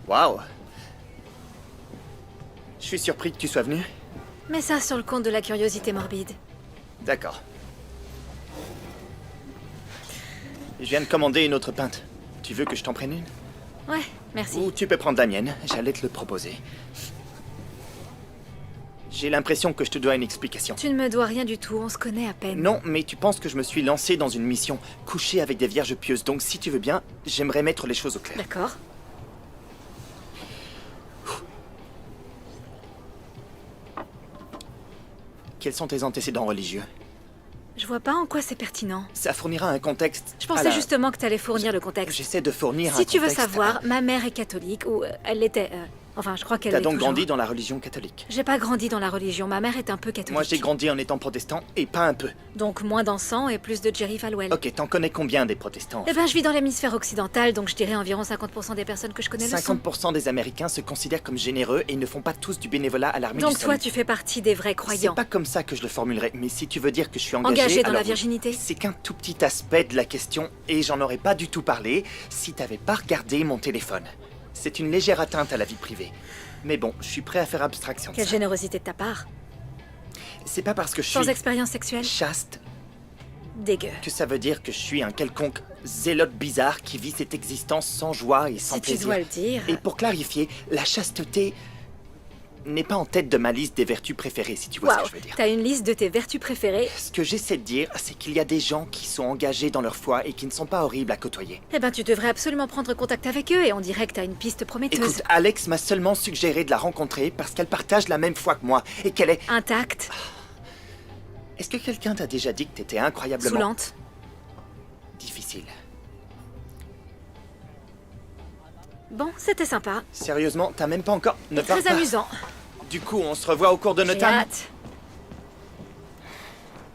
Waouh. Je suis surpris que tu sois venu. Mets ça sur le compte de la curiosité morbide. D'accord. Je viens de commander une autre pinte. Tu veux que je t'en prenne une? Ouais, merci. Ou tu peux prendre la mienne, j'allais te le proposer. J'ai l'impression que je te dois une explication. Tu ne me dois rien du tout, on se connaît à peine. Non, mais tu penses que je me suis lancé dans une mission, coucher avec des vierges pieuses, donc si tu veux bien, j'aimerais mettre les choses au clair. D'accord. Quels sont tes antécédents religieux? Je vois pas en quoi c'est pertinent. Ça fournira un contexte. Je pensais justement que t'allais fournir le contexte. J'essaie de fournir un Si tu veux contexte. savoir, ma mère est catholique, ou elle l'était. Enfin, je crois qu'elle T'as l'est donc toujours. grandi dans la religion catholique? J'ai pas grandi dans la religion, ma mère est un peu catholique. Moi j'ai grandi en étant protestant, et pas un peu. Donc moins d'encens et plus de Jerry Falwell. Ok, t'en connais combien des protestants? Eh ben, je vis dans l'hémisphère occidental, donc je dirais environ 50% des personnes que je connais le sont. 50% des Américains se considèrent comme généreux et ne font pas tous du bénévolat à l'armée du Donc toi, salut. tu fais partie des vrais C'est croyants. pas comme ça que je le formulerai, mais si tu veux dire que je suis engagé... Engagé dans la alors oui. virginité? C'est qu'un tout petit aspect de la question, et j'en aurais pas du tout parlé si t'avais pas regardé mon téléphone. C'est une légère atteinte à la vie privée. Mais bon, je suis prêt à faire abstraction de Quelle ça. générosité de ta part. C'est pas parce que je Sans suis expérience sexuelle? chaste Dégueu. que ça veut dire que je suis un quelconque zélote bizarre qui vit cette existence sans joie et sans Si tu plaisir. dois le dire. Et pour clarifier, la chasteté n'est pas en tête de ma liste des vertus préférées, si tu vois ce Waouh, que je veux dire. t'as une liste de tes vertus préférées? Ce que j'essaie de dire, c'est qu'il y a des gens qui sont engagés dans leur foi et qui ne sont pas horribles à côtoyer. Eh ben, tu devrais absolument prendre contact avec eux et on dirait que t'as une piste prometteuse. Écoute, Alex m'a seulement suggéré de la rencontrer parce qu'elle partage la même foi que moi et qu'elle est... Intacte, Est-ce que quelqu'un t'a déjà dit que t'étais incroyablement... saoulante. difficile? Bon, c'était sympa. Sérieusement, t'as même pas encore... Ne Très pars pas. amusant. Du coup, on se revoit au cours de nos J'ai tables. hâte.